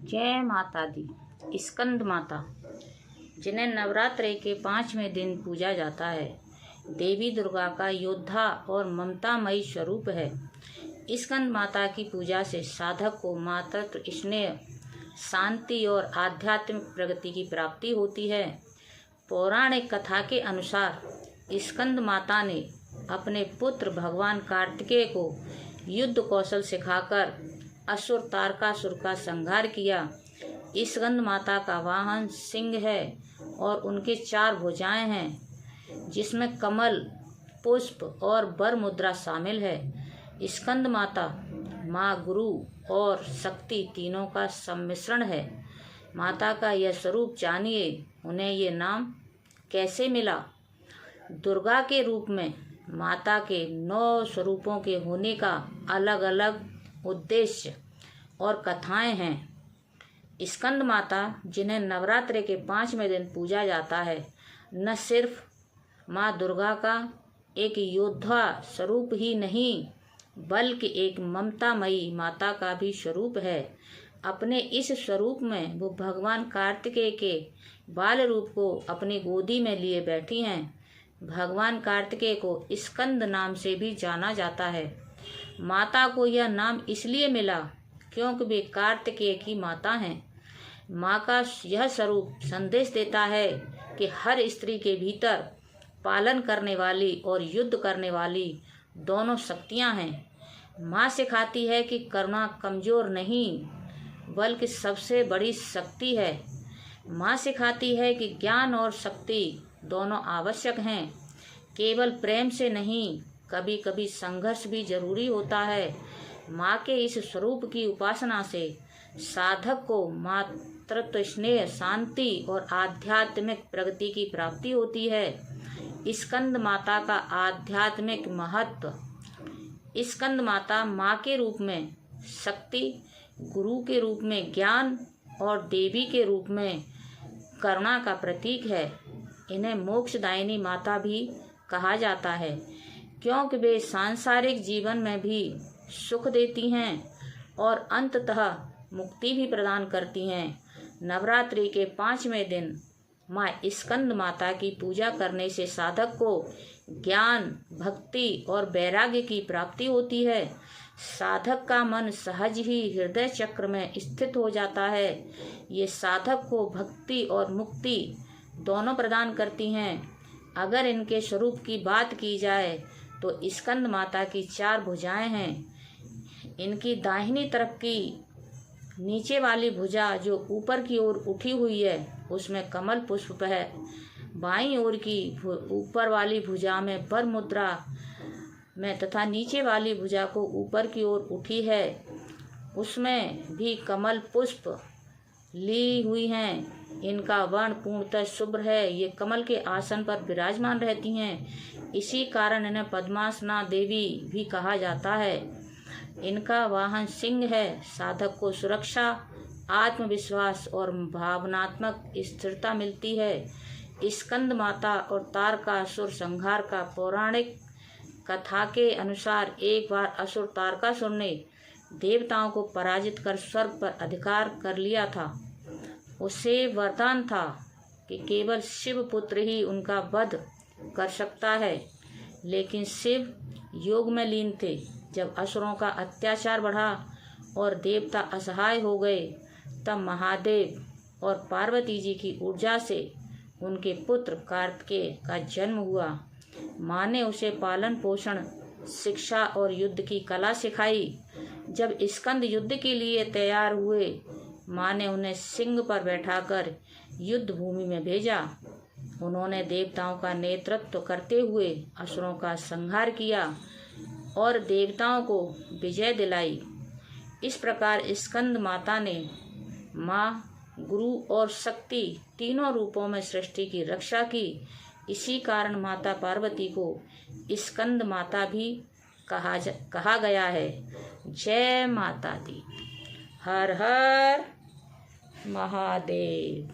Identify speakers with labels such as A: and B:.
A: जय माता दी। स्कंद माता, जिन्हें नवरात्रि के 5वें दिन पूजा जाता है, देवी दुर्गा का योद्धा और ममतामयी स्वरूप है। स्कंद माता की पूजा से साधक को मातृत्व स्नेह, शांति और आध्यात्मिक प्रगति की प्राप्ति होती है। पौराणिक कथा के अनुसार स्कंद माता ने अपने पुत्र भगवान कार्तिकेय को युद्ध कौशल सिखाकर असुर तारकासुर का संहार किया। स्कंद माता का वाहन सिंह है और उनके 4 भुजाएं हैं, जिसमें कमल, पुष्प और वर मुद्रा शामिल है। स्कंद माता माँ गुरु और शक्ति तीनों का सम्मिश्रण है। माता का यह स्वरूप जानिए, उन्हें ये नाम कैसे मिला। दुर्गा के रूप में माता के 9 स्वरूपों के होने का अलग अलग उद्देश्य और कथाएं हैं। स्कंद माता, जिन्हें नवरात्रि के 5वें दिन पूजा जाता है, न सिर्फ माँ दुर्गा का एक योद्धा स्वरूप ही नहीं, बल्कि एक ममतामयी माता का भी स्वरूप है। अपने इस स्वरूप में वो भगवान कार्तिकेय के बाल रूप को अपनी गोदी में लिए बैठी हैं। भगवान कार्तिकेय को स्कंद नाम से भी जाना जाता है। माता को यह नाम इसलिए मिला क्योंकि वे कार्तिकेय की माता हैं। माँ का यह स्वरूप संदेश देता है कि हर स्त्री के भीतर पालन करने वाली और युद्ध करने वाली दोनों शक्तियाँ हैं। माँ सिखाती है कि करुणा कमजोर नहीं, बल्कि सबसे बड़ी शक्ति है। माँ सिखाती है कि ज्ञान और शक्ति दोनों आवश्यक हैं। केवल प्रेम से नहीं, कभी कभी संघर्ष भी जरूरी होता है। माँ के इस स्वरूप की उपासना से साधक को मातृत्व स्नेह, शांति और आध्यात्मिक प्रगति की प्राप्ति होती है। स्कंद माता का आध्यात्मिक महत्व। स्कंद माता माँ के रूप में शक्ति, गुरु के रूप में ज्ञान और देवी के रूप में करुणा का प्रतीक है। इन्हें मोक्षदायिनी माता भी कहा जाता है, क्योंकि वे सांसारिक जीवन में भी सुख देती हैं और अंततः मुक्ति भी प्रदान करती हैं। नवरात्रि के 5वें दिन माँ स्कंद माता की पूजा करने से साधक को ज्ञान, भक्ति और वैराग्य की प्राप्ति होती है। साधक का मन सहज ही हृदय चक्र में स्थित हो जाता है। ये साधक को भक्ति और मुक्ति दोनों प्रदान करती हैं। अगर इनके स्वरूप की बात की जाए तो स्कंद माता की 4 भुजाएं हैं। इनकी दाहिनी तरफ की नीचे वाली भुजा जो ऊपर की ओर उठी हुई है, उसमें कमल पुष्प है। बाईं ओर की ऊपर वाली भुजा में वर मुद्रा में तथा नीचे वाली भुजा को ऊपर की ओर उठी है, उसमें भी कमल पुष्प ली हुई हैं। इनका वर्ण पूर्णतः शुभ्र है। ये कमल के आसन पर विराजमान रहती हैं। इसी कारण इन्हें पद्मासना देवी भी कहा जाता है। इनका वाहन सिंह है। साधक को सुरक्षा, आत्मविश्वास और भावनात्मक स्थिरता मिलती है। स्कंद माता और तारकासुर संहार का पौराणिक कथा के अनुसार एक बार असुर तारकासुर ने देवताओं को पराजित कर स्वर्ग पर अधिकार कर लिया था। उसे वरदान था कि केवल शिव पुत्र ही उनका वध कर सकता है, लेकिन शिव योग में लीन थे। जब असुरों का अत्याचार बढ़ा और देवता असहाय हो गए, तब महादेव और पार्वती जी की ऊर्जा से उनके पुत्र कार्तिकेय का जन्म हुआ। माँ ने उसे पालन पोषण, शिक्षा और युद्ध की कला सिखाई। जब स्कंद युद्ध के लिए तैयार हुए, माँ ने उन्हें सिंह पर बैठाकर युद्ध भूमि में भेजा। उन्होंने देवताओं का नेतृत्व करते हुए असुरों का संहार किया और देवताओं को विजय दिलाई। इस प्रकार स्कंद माता ने माँ, गुरु और शक्ति तीनों रूपों में सृष्टि की रक्षा की। इसी कारण माता पार्वती को स्कंद माता भी कहा गया है। जय माता दी। हर हर महादेव।